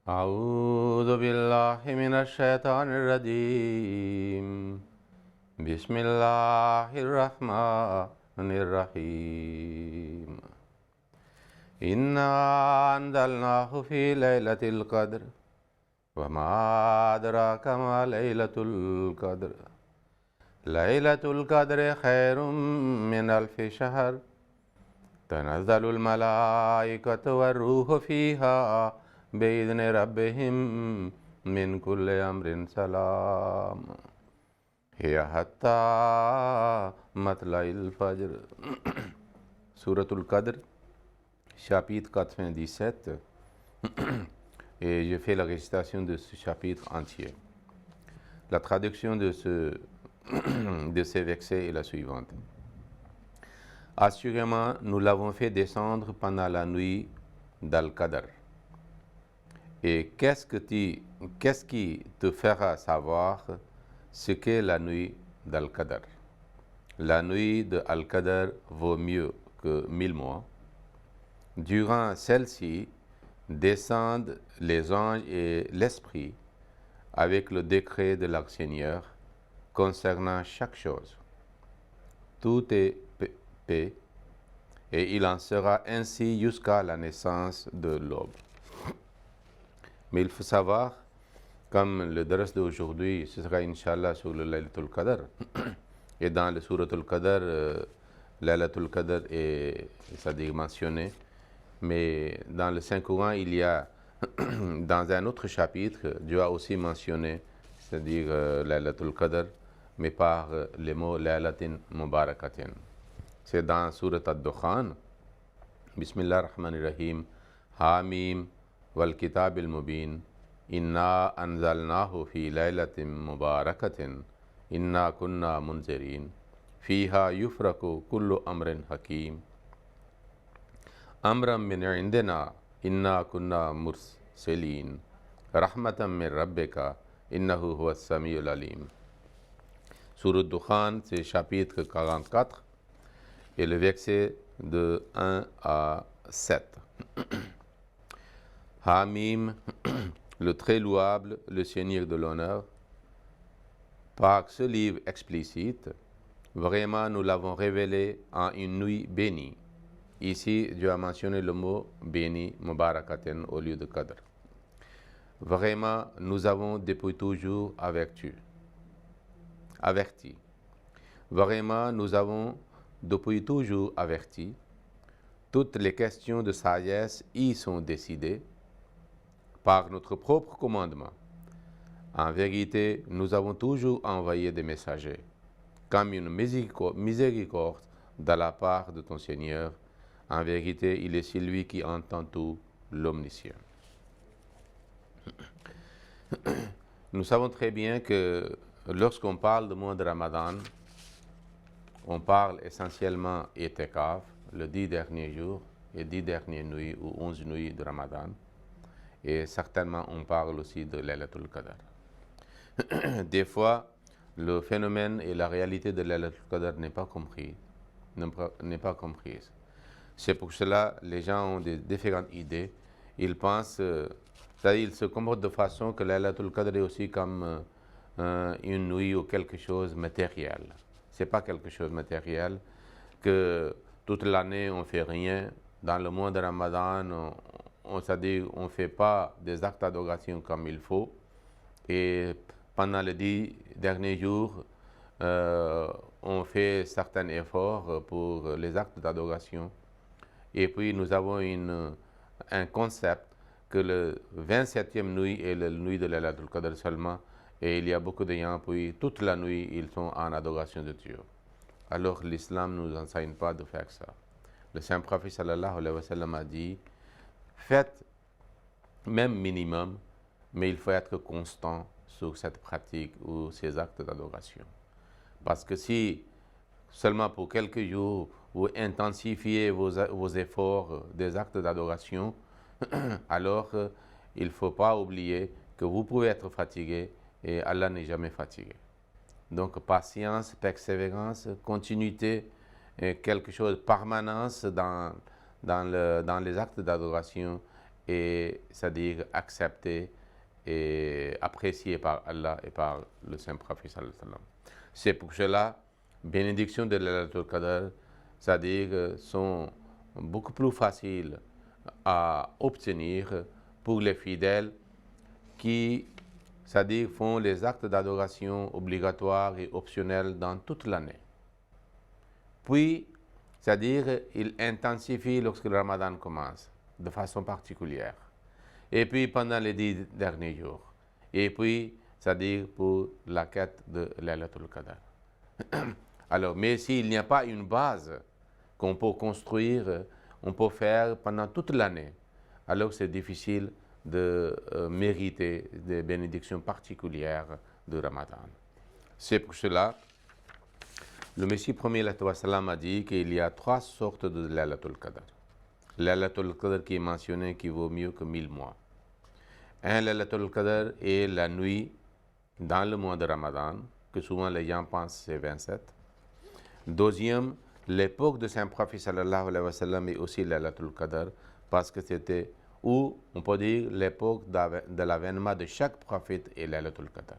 أعوذ بالله من الشيطان الرجيم بسم الله الرحمن الرحيم إنا أنزلناه في ليلة القدر وما أدراك ما ليلة القدر ليلة القدر خير من ألف شهر تنزل الملائكة والروح فيها بإذن ربهم من كل أمر سلام هي حتى مطلع الفجر. Souratul Qadr, chapitre 97, et je fais la récitation de ce chapitre entier. La traduction de ces versets est la suivante. Assurément, nous l'avons fait descendre pendant la nuit d'Al-Qadr. Et qu'est-ce qui te fera savoir ce qu'est la nuit d'Al-Qadr? La nuit de Al-Qadr vaut mieux que 1000 mois. Durant celle-ci, descendent les anges et l'Esprit avec le décret de leur Seigneur concernant chaque chose. Tout est paix, et il en sera ainsi jusqu'à la naissance de l'aube. Mais il faut savoir, comme le dars d'aujourd'hui, ce sera Inch'Allah sur le Laylatul Qadr. Et dans le Souratul Qadr, Laylatul Qadr est, c'est-à-dire mentionné. Mais dans le Saint-Coran, il y a, dans un autre chapitre, Dieu a aussi mentionné, c'est-à-dire Laylatul Qadr, mais par les mots Laylatin Mubarakatin. C'est dans Surat Ad-Dukhan, Bismillah ar-Rahman ar-Rahim, Hamim wal Kitab al-Mubin, Inna anzalnahu fi laylatin mubarakatin, Inna kunna munzirin, Fiha yufraku kullu amrin hakim, Amram min indina, Inna kunna mursalin, Rahmatan min rabbika, Innahu huwa as-sami'ul alim. Surat Dukhan, c'est chapitre 44, et le verset de 1 à 7. Hamim, le très louable, le Seigneur de l'honneur. Par ce livre explicite, vraiment nous l'avons révélé en une nuit bénie. Ici, Dieu a mentionné le mot béni, Mubarakaten, au lieu de Qadr. Vraiment, nous avons depuis toujours averti. Vraiment, nous avons depuis toujours averti. Toutes les questions de sagesse y sont décidées par notre propre commandement. En vérité, nous avons toujours envoyé des messagers, comme une miséricorde de la part de ton Seigneur. En vérité, il est celui qui entend tout, l'omniscient. Nous savons très bien que lorsqu'on parle du mois de Ramadan, on parle essentiellement Itikaf, le 10 derniers jours et 10 dernières nuits ou 11 nuits de Ramadan. Et certainement, on parle aussi de Laylatul Qadr. Des fois, le phénomène et la réalité de Laylatul Qadr n'est pas comprise. C'est pour cela que les gens ont des différentes idées. Ils pensent, c'est-à-dire ils se comportent de façon que Laylatul Qadr est aussi comme une nuit ou quelque chose de matériel. Ce n'est pas quelque chose de matériel, que toute l'année on ne fait rien. Dans le mois de Ramadan, c'est-à-dire on ne fait pas des actes d'adoration comme il faut. Et pendant les 10 derniers jours, on fait certains efforts pour les actes d'adoration. Et puis nous avons un concept que le 27e nuit est la nuit de Laylatul Qadr seulement. Et il y a beaucoup de gens, puis toute la nuit, ils sont en adoration de Dieu. Alors l'islam ne nous enseigne pas de faire ça. Le Saint-Prophète sallallahu alayhi wa sallam a dit, faites même minimum, mais il faut être constant sur cette pratique ou ces actes d'adoration. Parce que si seulement pour quelques jours, vous intensifiez vos efforts des actes d'adoration, alors il ne faut pas oublier que vous pouvez être fatigué et Allah n'est jamais fatigué. Donc patience, persévérance, continuité, quelque chose de permanence dans les actes d'adoration et c'est-à-dire accepté et apprécié par Allah et par le saint prophète sallallahu alayhi wa sallam. C'est pour cela, bénédiction de Laylatul Qadr, c'est-à-dire sont beaucoup plus faciles à obtenir pour les fidèles qui, c'est-à-dire font les actes d'adoration obligatoires et optionnels dans toute l'année. Puis, c'est-à-dire, ils intensifient lorsque le Ramadan commence, de façon particulière. Et puis, pendant les 10 derniers jours. Et puis, c'est-à-dire pour la quête de Laylatul Qadr. Alors, mais s'il n'y a pas une base qu'on peut construire, on peut faire pendant toute l'année, alors c'est difficile de mériter des bénédictions particulières de Ramadan. C'est pour cela le Messie premier a dit qu'il y a 3 sortes de Laylatul Qadr. Laylatul Qadr qui est mentionné qui vaut mieux que 1000 mois. Un Laylatul Qadr est la nuit dans le mois de Ramadan, que souvent les gens pensent c'est 27. Deuxième, l'époque de Saint Prophète sallallahu alayhi wa sallam est aussi Laylatul Qadr, parce que c'était où on peut dire l'époque de l'avènement de chaque prophète est Laylatul Qadr.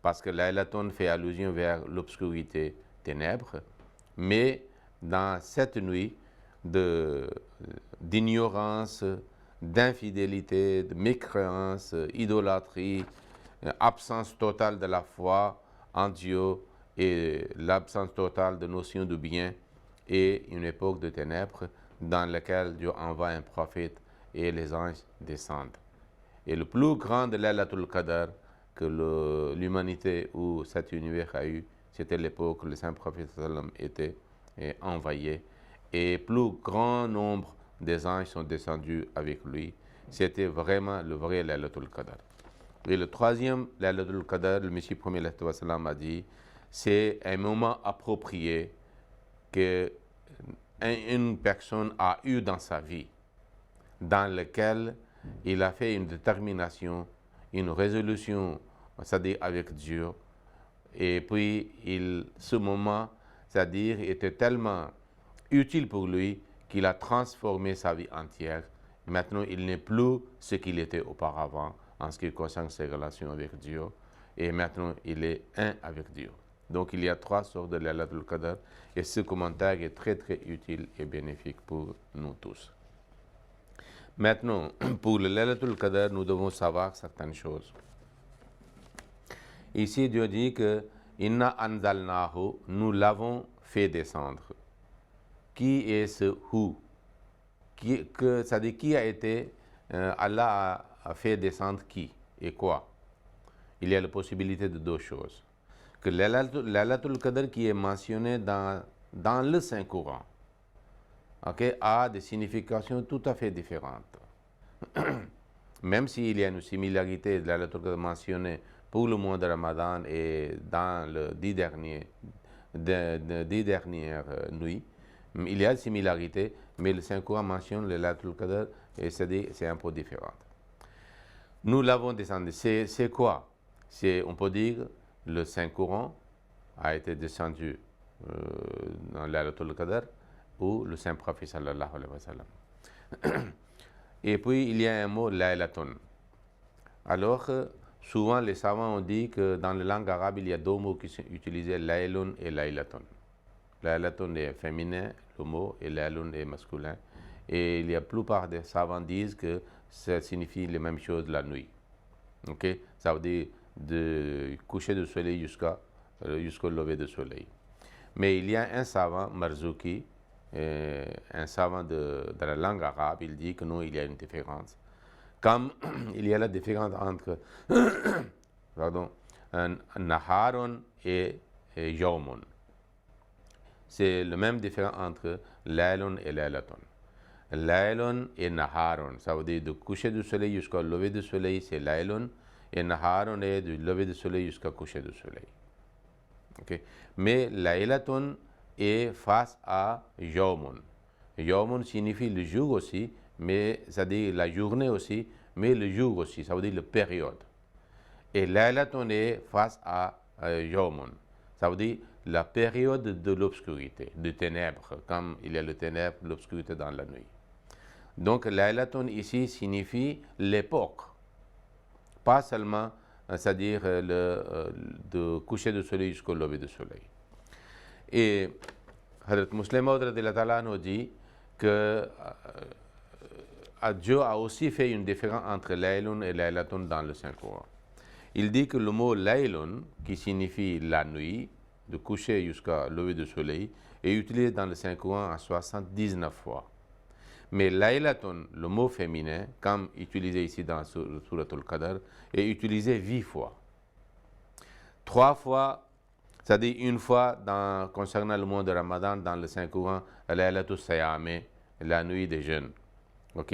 Parce que Laylatul fait allusion vers l'obscurité ténèbres, mais dans cette nuit d'ignorance, d'infidélité, de mécréance, idolâtrie, absence totale de la foi en Dieu et l'absence totale de notion de bien, et une époque de ténèbres dans laquelle Dieu envoie un prophète et les anges descendent. Et le plus grand de Laylatul Qadr que l'humanité ou cet univers a eu, c'était l'époque où le saint prophète était envoyé, et plus grand nombre des anges sont descendus avec lui. C'était vraiment le vrai Laylatul Qadr. Et le troisième Laylatul Qadr, le Messie premier a dit, c'est un moment approprié que une personne a eu dans sa vie, dans lequel il a fait une détermination, une résolution, c'est-à-dire avec Dieu, et puis ce moment, c'est-à-dire était tellement utile pour lui qu'il a transformé sa vie entière. Maintenant, il n'est plus ce qu'il était auparavant en ce qui concerne ses relations avec Dieu, et maintenant il est un avec Dieu. Donc il y a 3 sortes de Laylatul Qadr, et ce commentaire est très très utile et bénéfique pour nous tous. Maintenant, pour le Laylatul Qadr, nous devons savoir certaines choses. Ici, Dieu dit que Inna anzalnahu, nous l'avons fait descendre. Qui est ce hu? C'est-à-dire qui a été, Allah a fait descendre qui et quoi? Il y a la possibilité de 2 choses. Que Laylatul Qadr qui est mentionné dans le Saint-Coran, okay, a des significations tout à fait différentes. Même s'il y a une similarité de Laylatul Qadr mentionnée pour le mois de Ramadan et dans les 10 dernières nuits, il y a une similarité, mais le Saint-Coran mentionne le Laylatul Qadr et c'est un peu différent. Nous l'avons descendu. C'est quoi? On peut dire, le Saint-Coran a été descendu dans Laylatul Qadr ou le Saint-Prophète sallallahu alayhi wa sallam. Et puis, il y a un mot, Laylatun. Alors, souvent, les savants ont dit que dans la langue arabe, il y a 2 mots qui sont utilisés, Laylun et Laylatun. Laylatun est féminin, le mot, et Laylun est masculin. Et la plupart des savants disent que ça signifie les mêmes choses la nuit. Okay? Ça veut dire de coucher du soleil jusqu'au lever du soleil. Mais il y a un savant, Marzouki, un savant de la langue arabe, il dit que non, il y a une différence. Comme il y a la différence entre Naharun et Yawmun. C'est le même différence entre Laylun et Laylatun. Laylun et Naharun, ça veut dire de coucher du soleil jusqu'au lever du soleil, c'est Laylun, et Naharun est du lever du soleil jusqu'au coucher du soleil. Okay. Mais Laylatun est face à Yawmun. Yawmun signifie le jour aussi, mais ça veut dire la journée aussi, mais le jour aussi, ça veut dire la période. Et Laylatun est face à Yawmun, ça veut dire la période de l'obscurité, de ténèbres, comme il y a le ténèbre, l'obscurité dans la nuit. Donc, Laylatun ici signifie l'époque, pas seulement, c'est-à-dire de coucher de soleil jusqu'au lever du soleil. Et Hazrat Muslim Maud nous dit que Dieu a aussi fait une différence entre Laylun et Laylatun dans le Saint-Coran. Il dit que le mot Laylun, qui signifie la nuit, de coucher jusqu'à lever du soleil, est utilisé dans le Saint-Coran à 79 fois. Mais Laylatun, le mot féminin, comme utilisé ici dans Surat al-Qadr, est utilisé 8 fois. 3 fois, c'est-à-dire une fois concernant le mois de Ramadan dans le Saint-Coran, Laylatul Sayame, la nuit des jeûnes. Ok?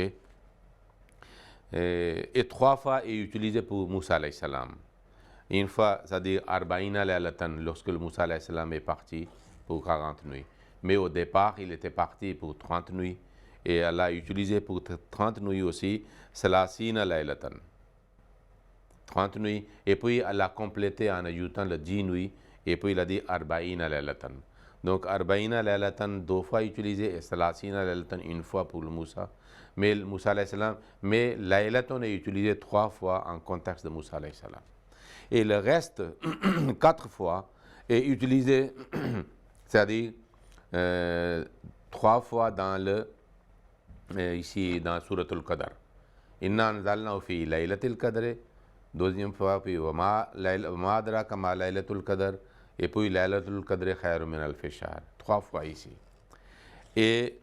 Et 3 fois est utilisé pour Moussa alayhi salam. Une fois, c'est-à-dire Arba'ina Laylatan, lorsque le Moussa alayhi salam est parti pour 40 nuits. Mais au départ, il était parti pour 30 nuits. Et elle a utilisé pour 30 nuits aussi Salasina Laylatan. 30 nuits. Et puis elle a complété en ajoutant le 10 nuits. Et puis il a dit Arba'ina Laylatan. Donc Arba'ina Laylatan 2 fois utilisé et Salasina Laylatan 1 fois pour le Moussa. Mais le Moussa alayhi salam, mais Laylatan est utilisé 3 fois en contexte de Moussa alayhi salam. Et le reste, 4 fois, est utilisé, c'est-à-dire 3 fois dans ici dans Surat al-Qadr. Inna anzalnahu fi laylatil qadr. Deuxième fois, puis Wama adraka ma laylatul qadr. Et puis laylatul qadr khayrun min alfi shahr. 3 fois ici. Et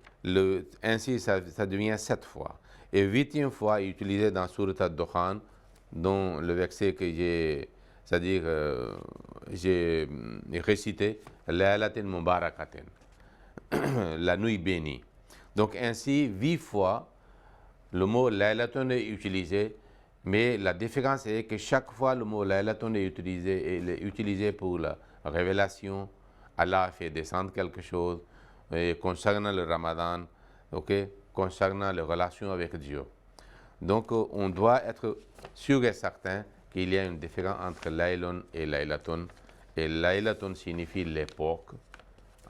ainsi, ça devient 7 fois. Et 8e fois est utilisé dans Surat al-Dukhan, dont le verset que j'ai, c'est-à-dire j'ai récité, Laylatin Mubarakatin, la nuit bénie. Donc ainsi, 8 fois, le mot Laylatun est utilisé, mais la différence est que chaque fois le mot Laylatun est utilisé pour la révélation. Allah a fait descendre quelque chose concernant le Ramadan, okay, concernant les relations avec Dieu. Donc on doit être sûr et certain qu'il y a une différence entre Laylun et Laylatun. Et Laylatun signifie l'époque,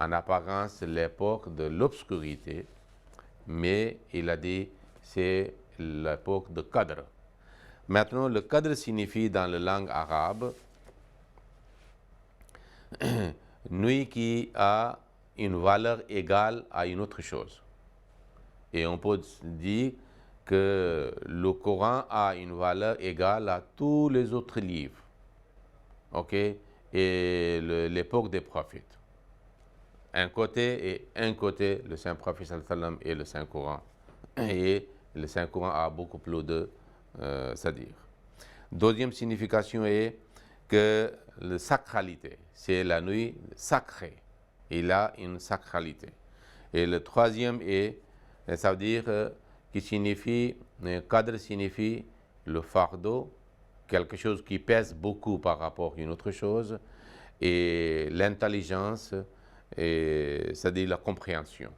en apparence l'époque de l'obscurité, mais il a dit c'est l'époque de Qadr. Maintenant, le Qadr signifie dans la langue arabe nuit qui a une valeur égale à une autre chose. Et on peut dire que le Coran a une valeur égale à tous les autres livres. Ok? Et l'époque des prophètes. Un côté le Saint-Prophète sallam et le Saint-Coran. Et le Saint-Coran a beaucoup plus de c'est-à-dire. Deuxième signification est que la sacralité, c'est la nuit sacrée. Il a une sacralité. Et le troisième est, ça veut dire, qui signifie, cadre signifie le fardeau, quelque chose qui pèse beaucoup par rapport à une autre chose, et l'intelligence, c'est-à-dire la compréhension.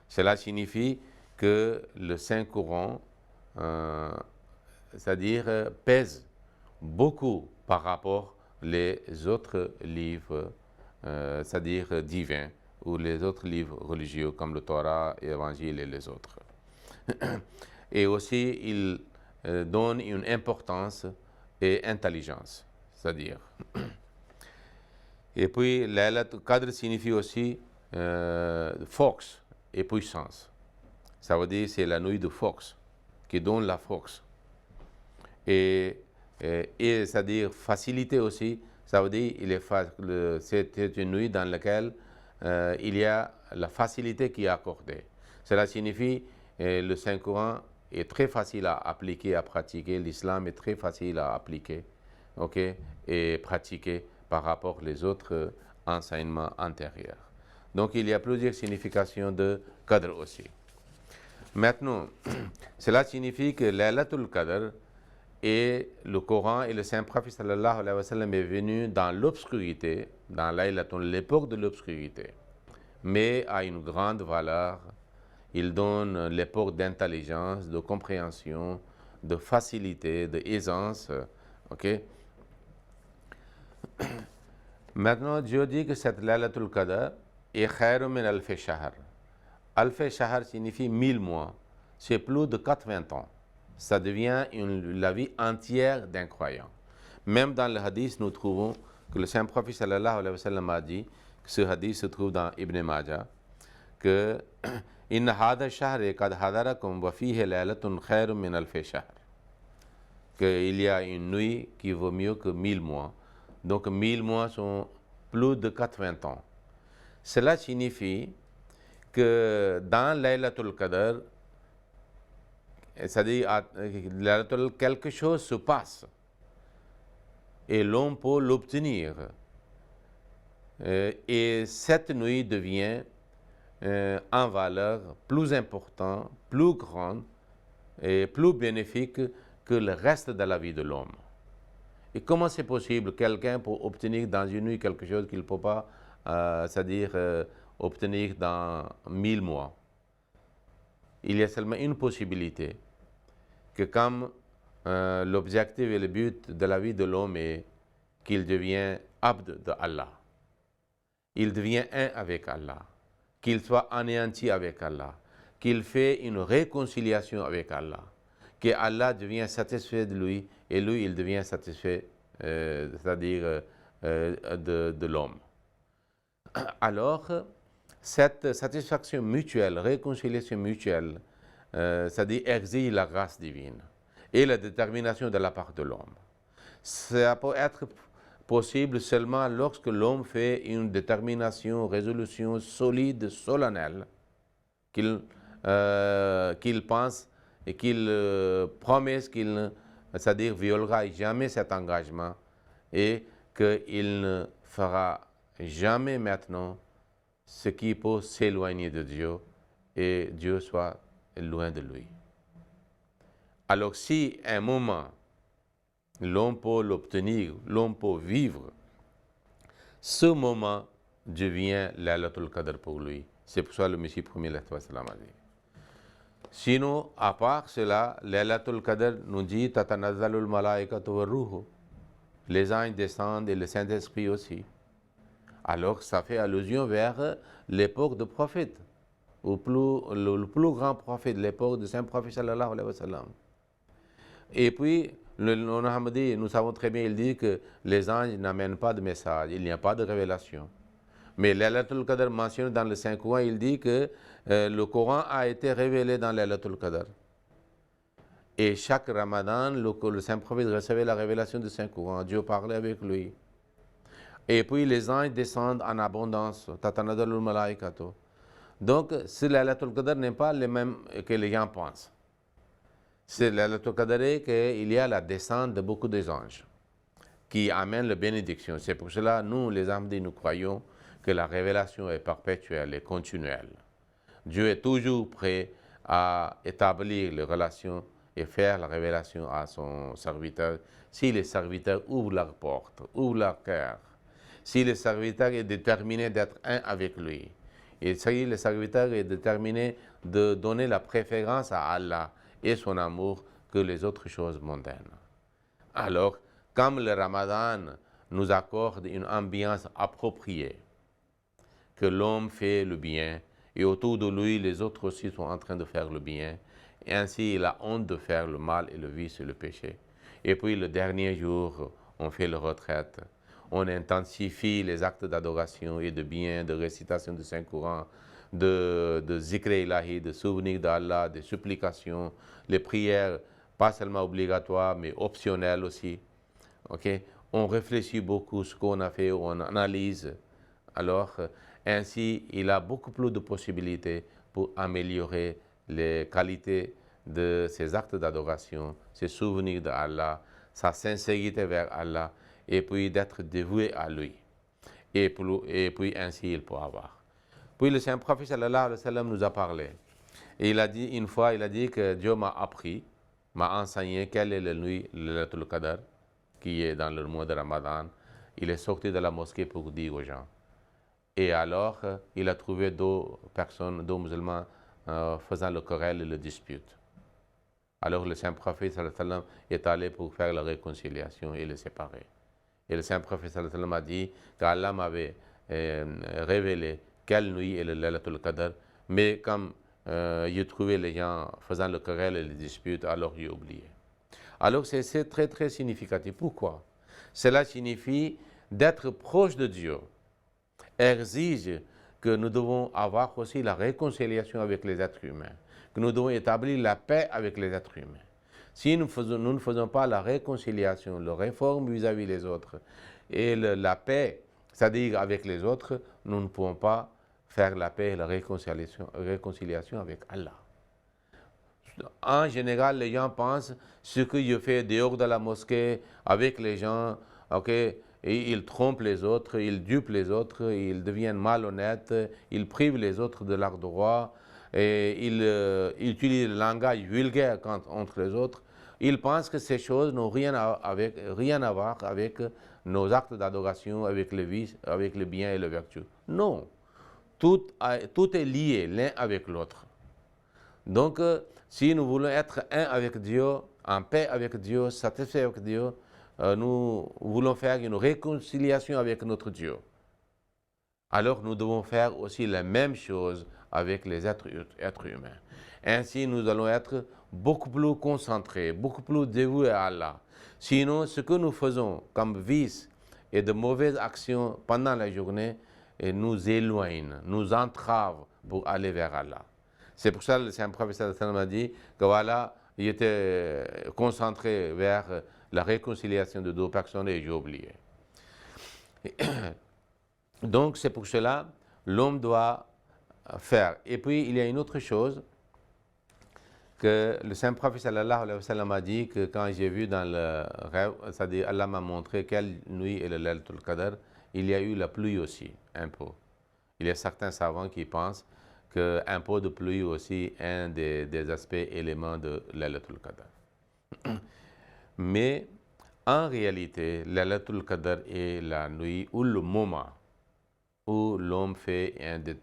Cela signifie que le Saint-Coran, c'est-à-dire pèse beaucoup par rapport les autres livres, c'est-à-dire divins, ou les autres livres religieux comme le Torah, l'Évangile et les autres. Et aussi, il donne une importance et intelligence, c'est-à-dire. Et puis, cadre signifie aussi force et puissance. Ça veut dire c'est la nuit de force qui donne la force. Et c'est-à-dire facilité aussi, ça veut dire c'est une nuit dans laquelle il y a la facilité qui est accordée. Cela signifie le Saint-Coran est très facile à appliquer, à pratiquer. L'islam est très facile à appliquer, ok, et pratiquer par rapport aux autres enseignements antérieurs. Donc il y a plusieurs significations de Qadr aussi. Maintenant, cela signifie que Laylatul Qadr et le Coran et le Saint-Prophète sallallahu alayhi wa sallam est venu dans l'obscurité, dans Laylatul, l'époque de l'obscurité, mais à une grande valeur. Il donne l'époque d'intelligence, de compréhension, de facilité, d'aisance. Ok? Maintenant, Dieu dit que cette Laylatul Qadr est khayrun min alfi shahr. Alfi shahr signifie 1000 mois. c'est plus de 80 ans. Ça devient la vie entière d'un croyant. Même dans le hadith, nous trouvons que le saint prophète sallallahu alayhi wa sallam a dit, que ce hadith se trouve dans Ibn Majah, que Inna hada shahre kad hadarakum wa fihi laylatun khairun min alfi shahr. Qu'il y a une nuit qui vaut mieux que 1000 mois. Donc 1000 mois sont plus de 80 ans. Cela signifie que dans Laylatul Qadr, c'est-à-dire quelque chose se passe et l'homme peut l'obtenir. Et cette nuit devient en valeur plus importante, plus grande et plus bénéfique que le reste de la vie de l'homme. Et comment c'est possible quelqu'un pour obtenir dans une nuit quelque chose qu'il ne peut pas, c'est-à-dire obtenir dans 1000 mois? Il y a seulement une possibilité, que comme l'objectif et le but de la vie de l'homme est qu'il devient abd de Allah, il devient un avec Allah, qu'il soit anéanti avec Allah, qu'il fait une réconciliation avec Allah, que Allah devient satisfait de lui et lui il devient satisfait, c'est-à-dire de l'homme. Alors, cette satisfaction mutuelle, réconciliation mutuelle, c'est-à-dire exige la grâce divine et la détermination de la part de l'homme. Ça peut être possible seulement lorsque l'homme fait une détermination, résolution solide, solennelle, qu'il pense et qu'il promet qu'il, c'est-à-dire violera jamais cet engagement et qu'il ne fera jamais maintenant ce qui peut s'éloigner de Dieu et Dieu soit loin de lui. Alors si un moment l'homme peut l'obtenir, l'homme peut vivre, ce moment devient Laylatul Qadr pour lui. C'est pour ça que le Messie premier a dit. Sinon, à part cela, Laylatul Qadr nous dit Tatanazzalul malaikatu wa ruhu. Les anges descendent et le Saint-Esprit aussi. Alors ça fait allusion vers l'époque de prophète, le plus grand prophète, l'époque de Saint-Prophète sallallahu alayhi wa sallam. Et puis, le Mohammed, nous savons très bien, il dit que les anges n'amènent pas de message, il n'y a pas de révélation. Mais Laylatul Qadr mentionne dans le Saint-Coran, il dit que le Coran a été révélé dans Laylatul Qadr. Et chaque Ramadan, le Saint-Prophète recevait la révélation du Saint-Coran, Dieu parlait avec lui. Et puis les anges descendent en abondance, Tatanadalul malaikatu. Donc, ce Laylatul Qadr n'est pas le même que les gens pensent. C'est Laylatul Qadr qu'il y a la descente de beaucoup d'anges qui amènent la bénédiction. C'est pour cela, nous, les Ahmadis, nous croyons que la révélation est perpétuelle et continuelle. Dieu est toujours prêt à établir les relations et faire la révélation à son serviteur si les serviteurs ouvrent leurs portes, ouvrent leur cœur, si le serviteur est déterminé d'être un avec lui, et si le serviteur est déterminé de donner la préférence à Allah et son amour que les autres choses mondaines. Alors, comme le Ramadan nous accorde une ambiance appropriée, que l'homme fait le bien, et autour de lui, les autres aussi sont en train de faire le bien, et ainsi il a honte de faire le mal et le vice et le péché. Et puis le dernier jour, on fait la retraite, on intensifie les actes d'adoration et de bien, de récitation du Saint-Coran, de zikr ilahi, de souvenir d'Allah, de supplications, les prières, pas seulement obligatoires, mais optionnelles aussi. Okay? On réfléchit beaucoup ce qu'on a fait, on analyse. Alors, ainsi, il a beaucoup plus de possibilités pour améliorer les qualités de ses actes d'adoration, ses souvenirs d'Allah, sa sincérité vers Allah, et puis d'être dévoué à lui. Et puis ainsi, il peut avoir. Puis le Saint-Prophète sallallahu alayhi wa sallam nous a parlé. Et il a dit, une fois, il a dit que Dieu m'a appris, m'a enseigné quelle est la nuit, le Laylatul Qadr, qui est dans le mois de Ramadan. Il est sorti de la mosquée pour dire aux gens. Et alors, il a trouvé deux personnes, deux musulmans, faisant le querelle et le dispute. Alors le Saint-Prophète sallallahu alayhi wa sallam est allé pour faire la réconciliation et les séparer. Et le Saint-Prophète sallallahu alayhi wa sallam a dit qu'Allah m'avait révélé quelle nuit est le Laylatul Qadr, mais comme j'ai trouvé les gens faisant le querelle et les disputes, alors j'ai oublié. Alors c'est très très significatif. Pourquoi? Cela signifie d'être proche de Dieu, exige que nous devons avoir aussi la réconciliation avec les êtres humains, que nous devons établir la paix avec les êtres humains. Si nous ne faisons pas la réconciliation, la réforme vis-à-vis des autres et la paix, c'est-à-dire avec les autres, nous ne pouvons pas faire la paix et la réconciliation avec Allah. En général, les gens pensent ce que je fais dehors de la mosquée avec les gens, ok, et ils trompent les autres, ils dupent les autres, ils deviennent malhonnêtes, ils privent les autres de leurs droits, et ils utilisent le langage vulgaire entre les autres. Ils pensent que ces choses n'ont rien à voir avec nos actes d'adoration, avec le vice, avec le bien et le vertu. Non, tout est lié l'un avec l'autre. Donc, si nous voulons être un avec Dieu, en paix avec Dieu, satisfait avec Dieu, nous voulons faire une réconciliation avec notre Dieu. Alors nous devons faire aussi la même chose avec les êtres humains. Ainsi, nous allons être beaucoup plus concentrés, beaucoup plus dévoués à Allah. Sinon, ce que nous faisons comme vice et de mauvaises actions pendant la journée nous éloigne, nous entrave pour aller vers Allah. C'est pour ça que le Saint-Prophète a dit que voilà, il était concentré vers la réconciliation de deux personnes et j'ai oublié. Donc c'est pour cela l'homme doit faire. Et puis il y a une autre chose que le Saint-Prophète sallallahu alayhi wa sallam a dit que quand j'ai vu dans le rêve, c'est-à-dire Allah m'a montré quelle nuit est le Laylatul Qadr, il y a eu la pluie aussi, un peu. Il y a certains savants qui pensent qu'un peu de pluie aussi est un des aspects éléments de Laylatul Qadr. Mais en réalité, Laylatul Qadr est la nuit ou le moment où l'homme fait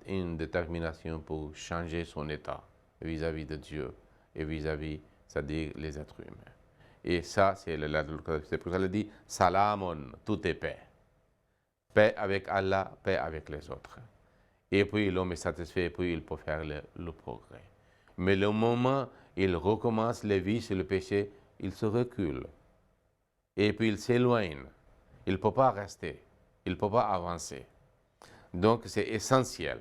une détermination pour changer son état vis-à-vis de Dieu et vis-à-vis, c'est-à-dire les êtres humains. Et ça, c'est le Laylatul Qadr. C'est pour ça qu'il dit « Salamun », tout est paix. Paix avec Allah, paix avec les autres. Et puis l'homme est satisfait, et puis il peut faire le progrès. Mais le moment où il recommence les vices et le péché, il se recule. Et puis il s'éloigne. Il ne peut pas rester. Il ne peut pas avancer. Donc c'est essentiel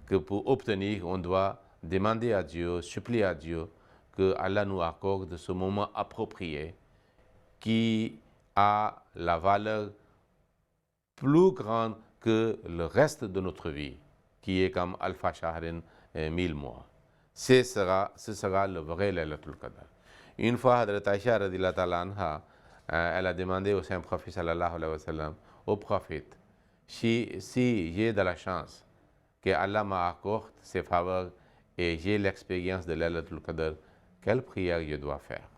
que pour obtenir, on doit demander à Dieu, supplier à Dieu que Allah nous accorde ce moment approprié qui a la valeur plus grande que le reste de notre vie, qui est comme Alpha Shahrin, 1000 mois. Ce sera le vrai Laylatul Qadr. Une fois, Hadrat Aïcha radhiyallahu ta'ala anha, elle a demandé au Saint-Prophète sallallahu alayhi wa sallam, au prophète, si j'ai de la chance que Allah m'accorde ses faveurs et j'ai l'expérience de Laylatul Qadr, quelle prière je dois faire?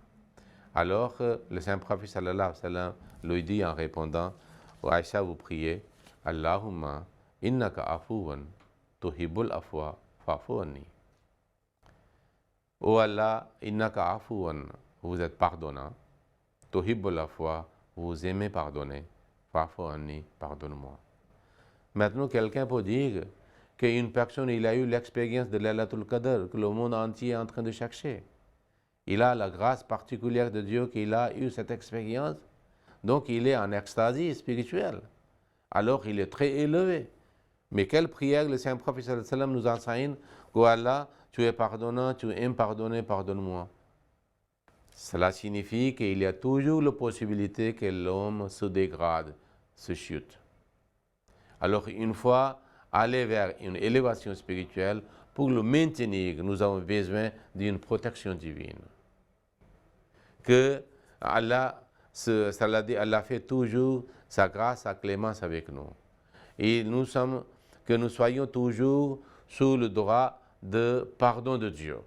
Alors, le Saint-Prophète sallallahu alayhi wa sallam lui dit en répondant, Aïcha, vous priez, Allahumma innaka afouwan tuhibbul afwa fa'fu anni. Oh Allah, innaka afouwan, vous êtes pardonnant, tuhibbul afwa, vous aimez pardonner, fa'fu anni, pardonne-moi. Maintenant, quelqu'un peut dire qu'une personne, il a eu l'expérience de Laylatul Qadr, que le monde entier est en train de chercher. Il a la grâce particulière de Dieu qu'il a eu cette expérience, donc il est en extasie spirituelle. Alors il est très élevé. Mais quelle prière le Saint-Prophète sallallahu alayhi wa sallam nous enseigne que Allah, tu es pardonnant, tu aimes pardonner, pardonne-moi. Cela signifie qu'il y a toujours la possibilité que l'homme se dégrade, se chute. Alors une fois aller vers une élévation spirituelle, pour le maintenir, nous avons besoin d'une protection divine. Que Allah, Allah fait toujours sa grâce, sa clémence avec nous. Et que nous soyons toujours sous le droit de pardon de Dieu,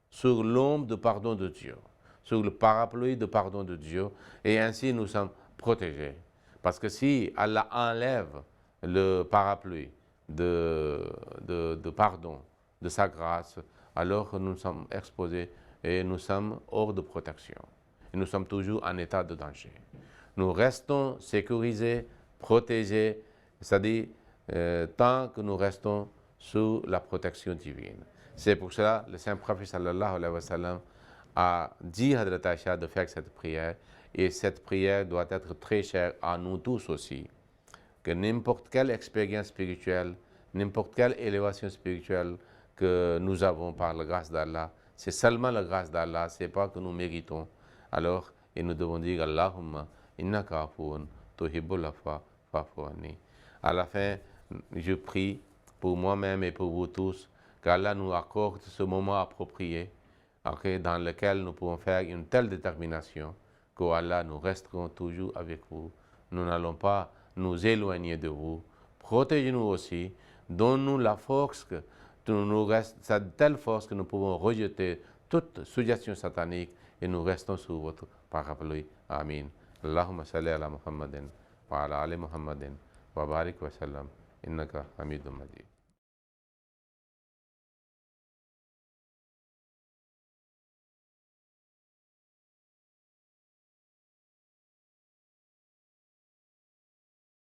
sur l'ombre de pardon de Dieu, sur le parapluie de pardon de Dieu, et ainsi nous sommes protégés. Parce que si Allah enlève le parapluie de pardon, de sa grâce, alors nous sommes exposés et nous sommes hors de protection. Et nous sommes toujours en état de danger. Nous restons sécurisés, protégés, c'est-à-dire tant que nous restons sous la protection divine. C'est pour cela le saint prophète sallallahu alayhi wa sallam a dit à Hadrat Aïcha de faire cette prière, et cette prière doit être très chère à nous tous aussi. Que n'importe quelle expérience spirituelle, n'importe quelle élévation spirituelle que nous avons par la grâce d'Allah, c'est seulement la grâce d'Allah, c'est pas que nous méritons. Alors, et nous devons dire Allahumma innaka afoun tuhibbul afwa fa'fu anni. À la fin, je prie pour moi-même et pour vous tous qu'Allah nous accorde ce moment approprié, dans lequel nous pouvons faire une telle détermination qu'Allah nous resterons toujours avec vous. Nous n'allons pas nous éloigner de vous. Protégez-nous aussi. Donne-nous la force que nous reste, cette telle force que nous pouvons rejeter toute suggestion satanique et nous restons sous votre parapluie. Amin. Allahumma salli ala Muhammadin wa ala ali Muhammadin wa barik wa sallam. Innaka hamidun majid.